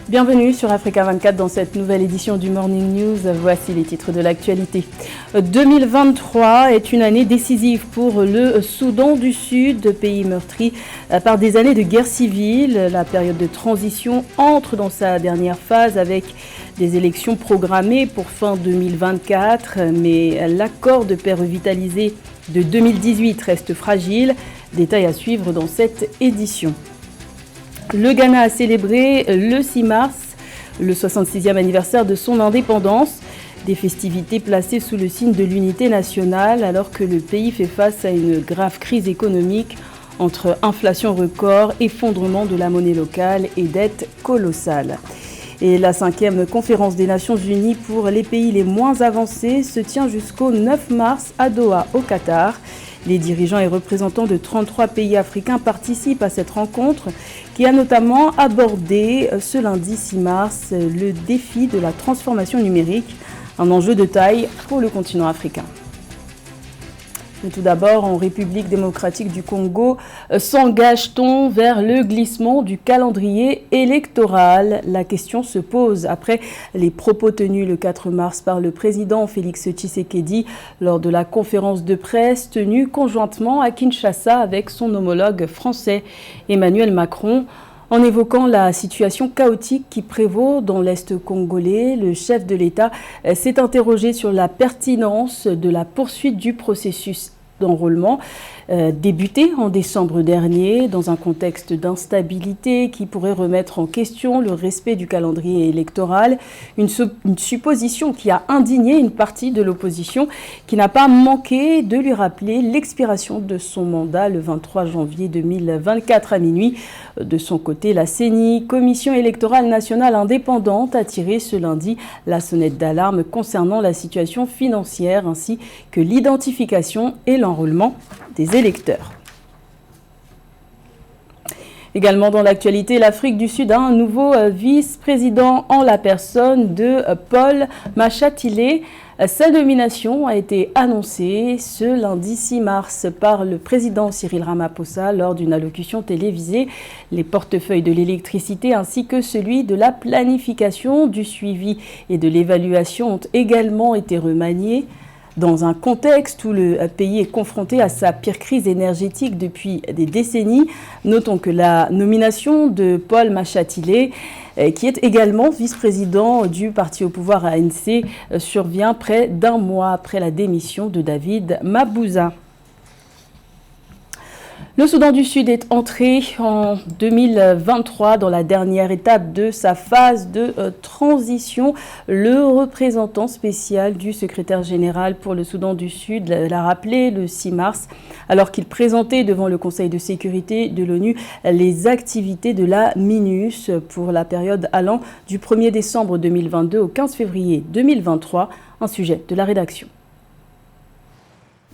Bienvenue sur Africa 24 dans cette nouvelle édition du Morning News. Voici les titres de l'actualité. 2023 est une année décisive pour le Soudan du Sud, pays meurtri par des années de guerre civile. La période de transition entre dans sa dernière phase avec des élections programmées pour fin 2024. Mais l'accord de paix revitalisé de 2018 reste fragile. Détail à suivre dans cette édition. Le Ghana a célébré le 6 mars le 66e anniversaire de son indépendance, des festivités placées sous le signe de l'unité nationale alors que le pays fait face à une grave crise économique entre inflation record, effondrement de la monnaie locale et dette colossale. Et la 5e conférence des Nations Unies pour les pays les moins avancés se tient jusqu'au 9 mars à Doha, au Qatar. Les dirigeants et représentants de 33 pays africains participent à cette rencontre qui a notamment abordé ce lundi 6 mars le défi de la transformation numérique, un enjeu de taille pour le continent africain. Mais tout d'abord, en République démocratique du Congo, s'engage-t-on vers le glissement du calendrier électoral? La question se pose après les propos tenus le 4 mars par le président Félix Tshisekedi lors de la conférence de presse tenue conjointement à Kinshasa avec son homologue français Emmanuel Macron. En évoquant la situation chaotique qui prévaut dans l'Est congolais, le chef de l'État s'est interrogé sur la pertinence de la poursuite du processus d'enrôlement débuté en décembre dernier dans un contexte d'instabilité qui pourrait remettre en question le respect du calendrier électoral, une supposition qui a indigné une partie de l'opposition qui n'a pas manqué de lui rappeler l'expiration de son mandat le 23 janvier 2024 à minuit. De son côté, la CENI, Commission électorale nationale indépendante, a tiré ce lundi la sonnette d'alarme concernant la situation financière ainsi que l'identification et l'enrôlement des électeurs. Également dans l'actualité, l'Afrique du Sud a un nouveau vice-président en la personne de Paul Machatilé. Sa nomination a été annoncée ce lundi 6 mars par le président Cyril Ramaphosa lors d'une allocution télévisée. Les portefeuilles de l'électricité ainsi que celui de la planification, du suivi et de l'évaluation ont également été remaniés. Dans un contexte où le pays est confronté à sa pire crise énergétique depuis des décennies, notons que la nomination de Paul Machatilé, qui est également vice-président du parti au pouvoir ANC, survient près d'un mois après la démission de David Mabouza. Le Soudan du Sud est entré en 2023 dans la dernière étape de sa phase de transition. Le représentant spécial du secrétaire général pour le Soudan du Sud l'a rappelé le 6 mars, alors qu'il présentait devant le Conseil de sécurité de l'ONU les activités de la MINUS pour la période allant du 1er décembre 2022 au 15 février 2023, un sujet de la rédaction.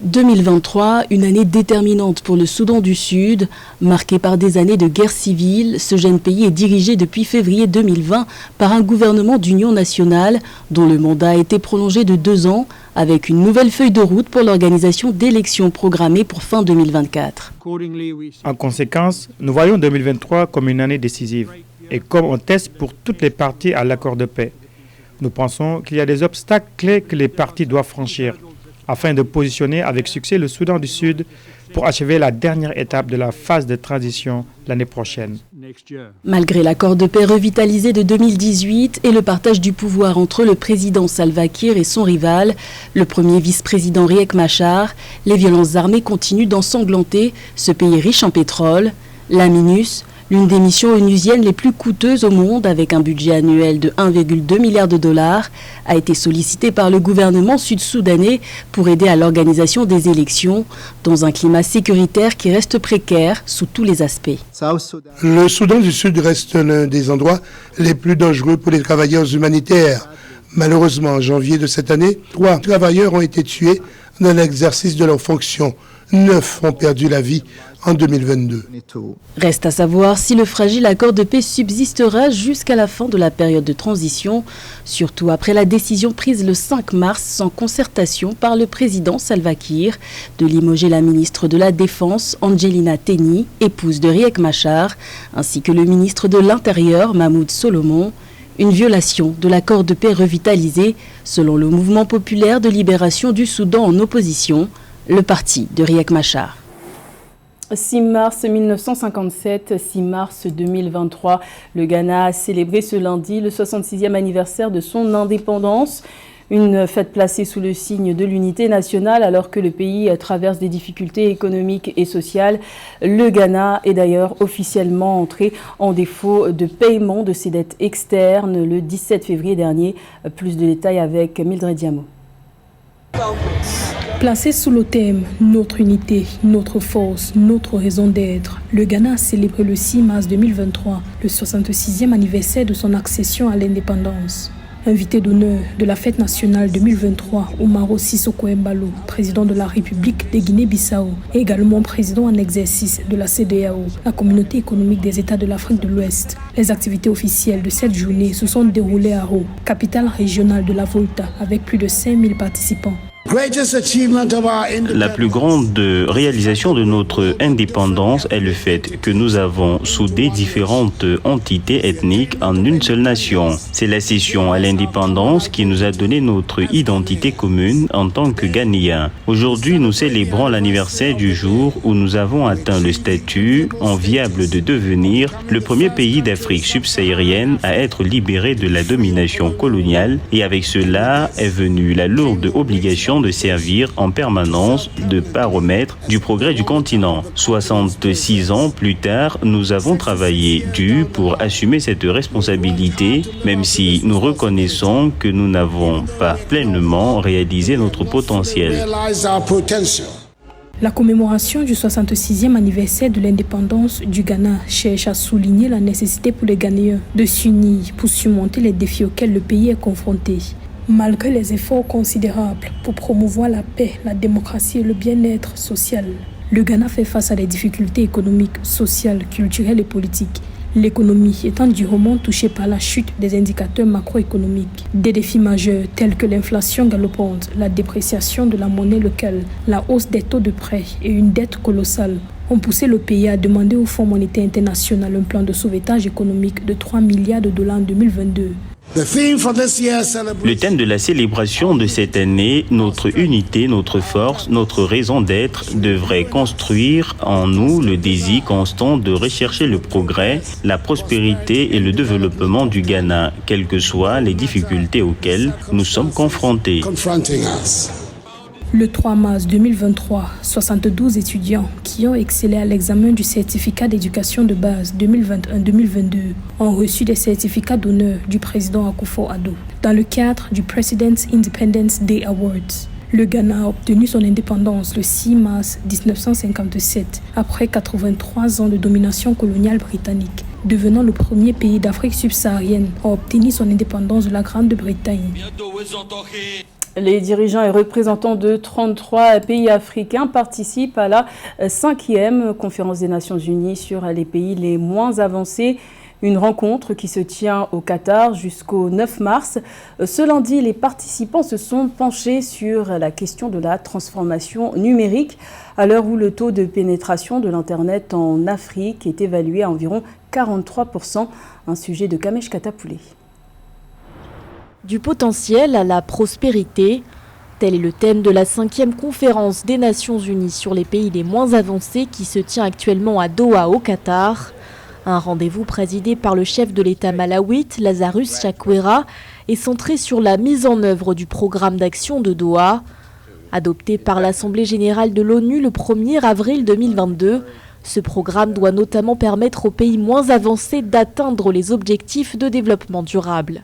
2023, une année déterminante pour le Soudan du Sud, marquée par des années de guerre civile. Ce jeune pays est dirigé depuis février 2020 par un gouvernement d'union nationale dont le mandat a été prolongé de 2 ans avec une nouvelle feuille de route pour l'organisation d'élections programmées pour fin 2024. En conséquence, nous voyons 2023 comme une année décisive et comme un test pour toutes les parties à l'accord de paix. Nous pensons qu'il y a des obstacles clés que les parties doivent franchir afin de positionner avec succès le Soudan du Sud pour achever la dernière étape de la phase de transition l'année prochaine. Malgré l'accord de paix revitalisé de 2018 et le partage du pouvoir entre le président Salva Kiir et son rival, le premier vice-président Riek Machar, les violences armées continuent d'ensanglanter ce pays riche en pétrole. La MINUS, l'une des missions onusiennes les plus coûteuses au monde avec un budget annuel de 1,2 milliard de dollars, a été sollicitée par le gouvernement sud-soudanais pour aider à l'organisation des élections dans un climat sécuritaire qui reste précaire sous tous les aspects. Le Soudan du Sud reste l'un des endroits les plus dangereux pour les travailleurs humanitaires. Malheureusement, en janvier de cette année, 3 travailleurs ont été tués dans l'exercice de leurs fonctions. 9 ont perdu la vie en 2022. Reste à savoir si le fragile accord de paix subsistera jusqu'à la fin de la période de transition, surtout après la décision prise le 5 mars sans concertation par le président Salva Kiir de limoger la ministre de la Défense Angelina Teny, épouse de Riek Machar, ainsi que le ministre de l'Intérieur Mahmoud Solomon. Une violation de l'accord de paix revitalisé, selon le mouvement populaire de libération du Soudan en opposition, le parti de Riek Machar. 6 mars 1957, 6 mars 2023, le Ghana a célébré ce lundi le 66e anniversaire de son indépendance. Une fête placée sous le signe de l'unité nationale alors que le pays traverse des difficultés économiques et sociales. Le Ghana est d'ailleurs officiellement entré en défaut de paiement de ses dettes externes le 17 février dernier. Plus de détails avec Mildred Diamo. Placé sous le thème « Notre unité, notre force, notre raison d'être », le Ghana a célébré le 6 mars 2023 le 66e anniversaire de son accession à l'indépendance. Invité d'honneur de la fête nationale 2023, Umaro Sissoko Embalo, président de la République de Guinée-Bissau, et également président en exercice de la CEDEAO, la communauté économique des États de l'Afrique de l'Ouest. Les activités officielles de cette journée se sont déroulées à Ho, capitale régionale de la Volta, avec plus de 5000 participants. La plus grande réalisation de notre indépendance est le fait que nous avons soudé différentes entités ethniques en une seule nation. C'est la cession à l'indépendance qui nous a donné notre identité commune en tant que Ghanéens. Aujourd'hui, nous célébrons l'anniversaire du jour où nous avons atteint le statut enviable de devenir le premier pays d'Afrique subsaharienne à être libéré de la domination coloniale, et avec cela est venue la lourde obligation de servir en permanence de baromètre du progrès du continent. 66 ans plus tard, nous avons travaillé dur pour assumer cette responsabilité, même si nous reconnaissons que nous n'avons pas pleinement réalisé notre potentiel. La commémoration du 66e anniversaire de l'indépendance du Ghana cherche à souligner la nécessité pour les Ghanéens de s'unir pour surmonter les défis auxquels le pays est confronté. Malgré les efforts considérables pour promouvoir la paix, la démocratie et le bien-être social, le Ghana fait face à des difficultés économiques, sociales, culturelles et politiques. L'économie étant durement touchée par la chute des indicateurs macroéconomiques. Des défis majeurs tels que l'inflation galopante, la dépréciation de la monnaie locale, la hausse des taux de prêt et une dette colossale ont poussé le pays à demander au Fonds monétaire international un plan de sauvetage économique de 3 milliards de dollars en 2022. Le thème de la célébration de cette année, notre unité, notre force, notre raison d'être, devrait construire en nous le désir constant de rechercher le progrès, la prospérité et le développement du Ghana, quelles que soient les difficultés auxquelles nous sommes confrontés. Le 3 mars 2023, 72 étudiants qui ont excellé à l'examen du certificat d'éducation de base 2021-2022 ont reçu des certificats d'honneur du président Akufo-Addo dans le cadre du President's Independence Day Awards. Le Ghana a obtenu son indépendance le 6 mars 1957 après 83 ans de domination coloniale britannique, devenant le premier pays d'Afrique subsaharienne à obtenir son indépendance de la Grande-Bretagne. Les dirigeants et représentants de 33 pays africains participent à la 5e conférence des Nations Unies sur les pays les moins avancés. Une rencontre qui se tient au Qatar jusqu'au 9 mars. Ce lundi, les participants se sont penchés sur la question de la transformation numérique à l'heure où le taux de pénétration de l'Internet en Afrique est évalué à environ 43%. Un sujet de Kamesh Katapoulé. Du potentiel à la prospérité, tel est le thème de la 5e conférence des Nations Unies sur les pays les moins avancés qui se tient actuellement à Doha au Qatar. Un rendez-vous présidé par le chef de l'État malawite, Lazarus Chakwera, est centré sur la mise en œuvre du programme d'action de Doha. Adopté par l'Assemblée générale de l'ONU le 1er avril 2022, ce programme doit notamment permettre aux pays moins avancés d'atteindre les objectifs de développement durable.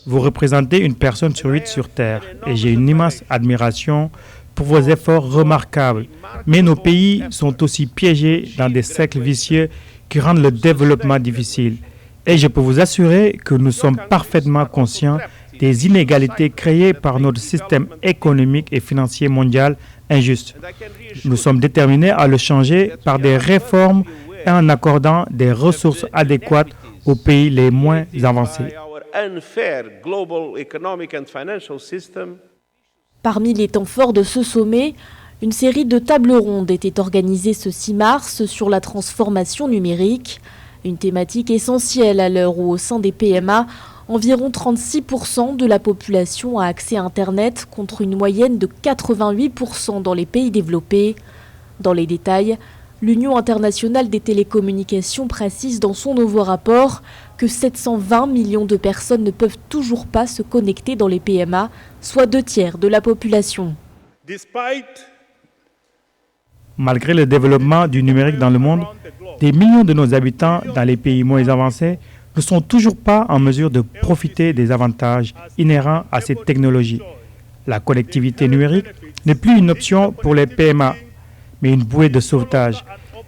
Vous représentez une personne sur 8 sur Terre et j'ai une immense admiration pour vos efforts remarquables. Mais nos pays sont aussi piégés dans des cercles vicieux qui rendent le développement difficile. Et je peux vous assurer que nous sommes parfaitement conscients des inégalités créées par notre système économique et financier mondial injuste. Nous sommes déterminés à le changer par des réformes et en accordant des ressources adéquates aux pays les moins avancés. Parmi les temps forts de ce sommet, une série de tables rondes était organisée ce 6 mars sur la transformation numérique, une thématique essentielle à l'heure où au sein des PMA, environ 36% de la population a accès à Internet contre une moyenne de 88% dans les pays développés. Dans les détails, l'Union internationale des télécommunications précise dans son nouveau rapport que 720 millions de personnes ne peuvent toujours pas se connecter dans les PMA, soit 2/3 de la population. Malgré le développement du numérique dans le monde, des millions de nos habitants dans les pays moins avancés ne sont toujours pas en mesure de profiter des avantages inhérents à cette technologie. La connectivité numérique n'est plus une option pour les PMA, mais une bouée de sauvetage.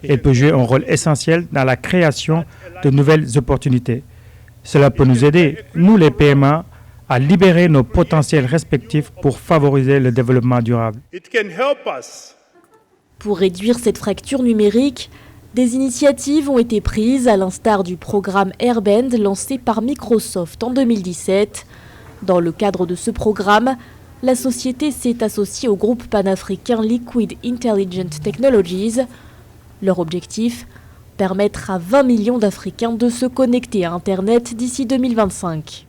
Elle peut jouer un rôle essentiel dans la création de nouvelles opportunités. Cela peut nous aider, nous les PMA, à libérer nos potentiels respectifs pour favoriser le développement durable. Pour réduire cette fracture numérique, des initiatives ont été prises à l'instar du programme Airband lancé par Microsoft en 2017. Dans le cadre de ce programme, la société s'est associée au groupe panafricain Liquid Intelligent Technologies. Leur objectif, permettre à 20 millions d'Africains de se connecter à Internet d'ici 2025.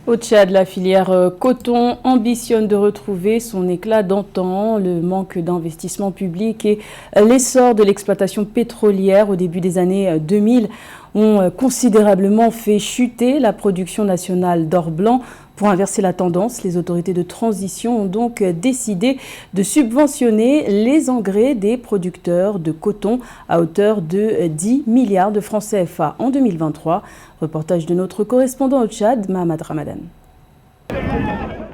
Au Tchad, la filière coton ambitionne de retrouver son éclat d'antan. Le manque d'investissement public et l'essor de l'exploitation pétrolière au début des années 2000 ont considérablement fait chuter la production nationale d'or blanc. Pour inverser la tendance, les autorités de transition ont donc décidé de subventionner les engrais des producteurs de coton à hauteur de 10 milliards de francs CFA en 2023. Reportage de notre correspondant au Tchad, Mohamed Ramadan.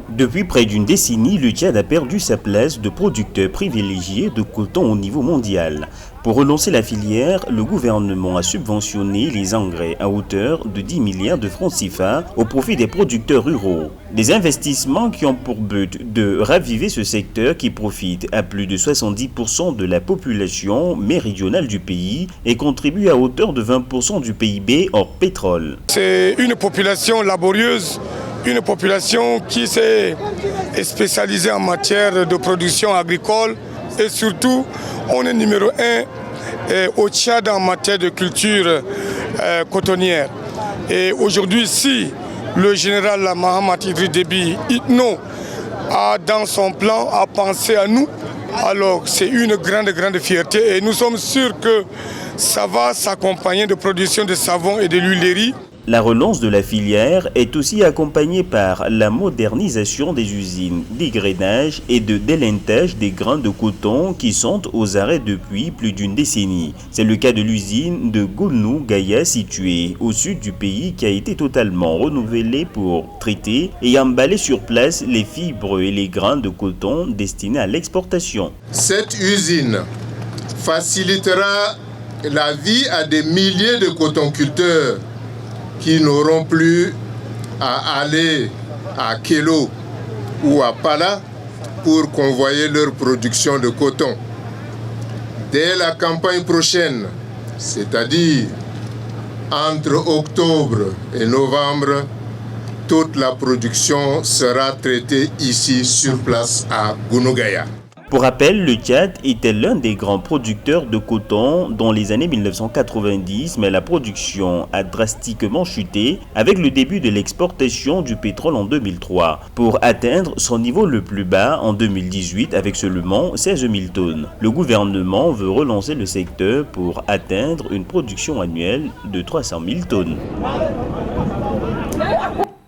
Depuis près d'une décennie, le Tchad a perdu sa place de producteur privilégié de coton au niveau mondial. Pour relancer la filière, le gouvernement a subventionné les engrais à hauteur de 10 milliards de francs CFA au profit des producteurs ruraux. Des investissements qui ont pour but de raviver ce secteur qui profite à plus de 70% de la population méridionale du pays et contribue à hauteur de 20% du PIB hors pétrole. C'est une population laborieuse, une population qui s'est spécialisée en matière de production agricole et surtout on est numéro 1 au Tchad en matière de culture cotonnière. Et aujourd'hui, si le général Mahamat Idriss Déby Itno a dans son plan à penser à nous, alors c'est une grande fierté et nous sommes sûrs que ça va s'accompagner de production de savon et de l'huilerie. La relance de la filière est aussi accompagnée par la modernisation des usines d'égrenage et de délintage des grains de coton qui sont aux arrêts depuis plus d'une décennie. C'est le cas de l'usine de Gournou-Gaïa située au sud du pays qui a été totalement renouvelée pour traiter et emballer sur place les fibres et les grains de coton destinés à l'exportation. Cette usine facilitera la vie à des milliers de cotonculteurs qui n'auront plus à aller à Kélo ou à Pala pour convoyer leur production de coton. Dès la campagne prochaine, c'est-à-dire entre octobre et novembre, toute la production sera traitée ici sur place à Gournou-Gaïa. Pour rappel, le Tchad était l'un des grands producteurs de coton dans les années 1990, mais la production a drastiquement chuté avec le début de l'exportation du pétrole en 2003, pour atteindre son niveau le plus bas en 2018 avec seulement 16 000 tonnes. Le gouvernement veut relancer le secteur pour atteindre une production annuelle de 300 000 tonnes.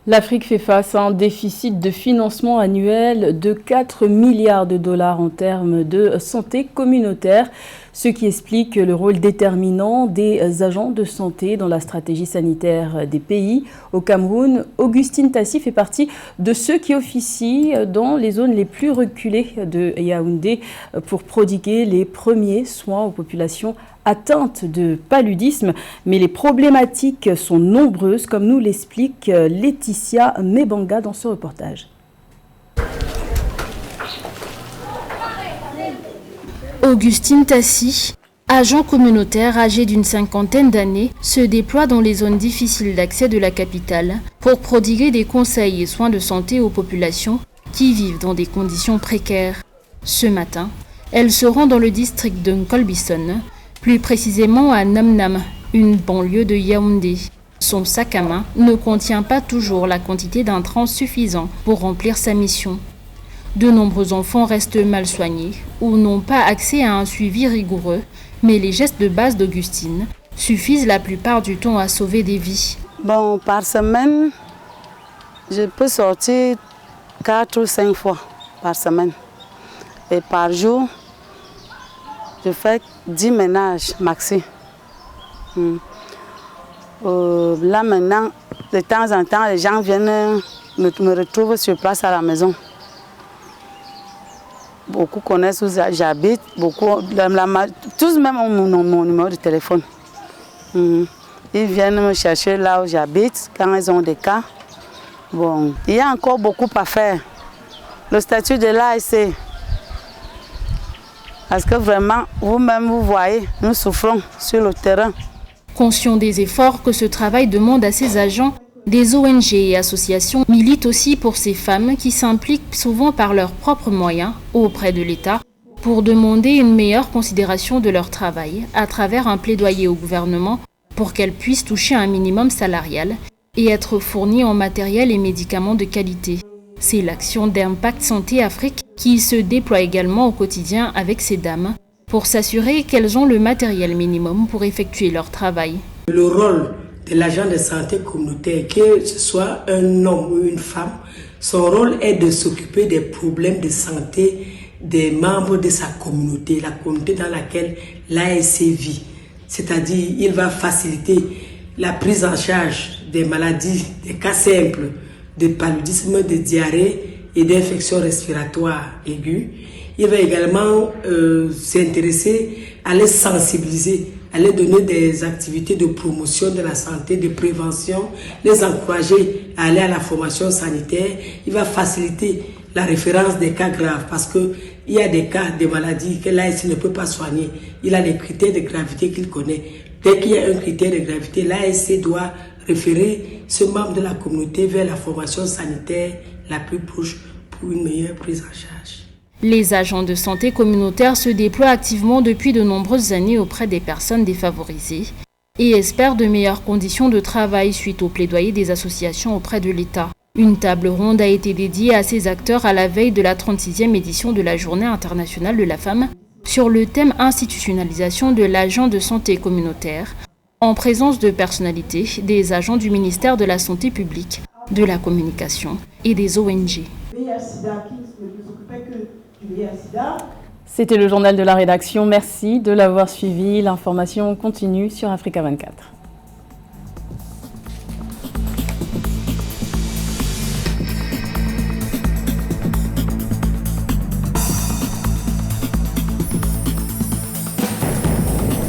L'Afrique fait face à un déficit de financement annuel de 4 milliards de dollars en termes de santé communautaire, ce qui explique le rôle déterminant des agents de santé dans la stratégie sanitaire des pays. Au Cameroun, Augustine Tassi fait partie de ceux qui officient dans les zones les plus reculées de Yaoundé pour prodiguer les premiers soins aux populations atteintes de paludisme, mais les problématiques sont nombreuses, comme nous l'explique Laetitia Mebanga dans ce reportage. Augustine Tassi, agent communautaire âgé d'une 50aine d'années, se déploie dans les zones difficiles d'accès de la capitale pour prodiguer des conseils et soins de santé aux populations qui vivent dans des conditions précaires. Ce matin, elle se rend dans le district de Nkolbison, plus précisément à Namnam, une banlieue de Yaoundé. Son sac à main ne contient pas toujours la quantité d'intrants suffisant pour remplir sa mission. De nombreux enfants restent mal soignés ou n'ont pas accès à un suivi rigoureux, mais les gestes de base d'Augustine suffisent la plupart du temps à sauver des vies. Bon, par semaine, je peux sortir 4 ou 5 fois par semaine. Et par jour, je fais 10 ménages maxi. Là maintenant, de temps en temps, les gens viennent me retrouvent sur place à la maison. Beaucoup connaissent où j'habite, tous même ont mon numéro de téléphone. Ils viennent me chercher là où j'habite quand ils ont des cas. Bon, il y a encore beaucoup à faire. Le statut de l'ASC, parce que vraiment, vous-même vous voyez, nous souffrons sur le terrain. Conscient des efforts que ce travail demande à ses agents, des ONG et associations militent aussi pour ces femmes qui s'impliquent souvent par leurs propres moyens auprès de l'État pour demander une meilleure considération de leur travail à travers un plaidoyer au gouvernement pour qu'elles puissent toucher un minimum salarial et être fournies en matériel et médicaments de qualité. C'est l'action d'Impact Santé Afrique qui se déploie également au quotidien avec ces dames pour s'assurer qu'elles ont le matériel minimum pour effectuer leur travail. Le rôle de l'agent de santé communautaire, que ce soit un homme ou une femme, son rôle est de s'occuper des problèmes de santé des membres de sa communauté, la communauté dans laquelle l'ASC vit. C'est-à-dire, il va faciliter la prise en charge des maladies, des cas simples, de paludisme, de diarrhée et d'infections respiratoires aiguës. Il va également s'intéresser à les sensibiliser, à les donner des activités de promotion de la santé, de prévention, les encourager à aller à la formation sanitaire. Il va faciliter la référence des cas graves parce qu'il y a des cas de maladies que l'ASC ne peut pas soigner. Il a des critères de gravité qu'il connaît. Dès qu'il y a un critère de gravité, l'ASC doit référer ce membre de la communauté vers la formation sanitaire la plus proche pour une meilleure prise en charge. Les agents de santé communautaire se déploient activement depuis de nombreuses années auprès des personnes défavorisées et espèrent de meilleures conditions de travail suite au plaidoyer des associations auprès de l'État. Une table ronde a été dédiée à ces acteurs à la veille de la 36e édition de la Journée internationale de la femme sur le thème institutionnalisation de l'agent de santé communautaire, en présence de personnalités, des agents du ministère de la Santé publique, de la communication et des ONG. C'était le journal de la rédaction. Merci de l'avoir suivi. L'information continue sur Africa 24.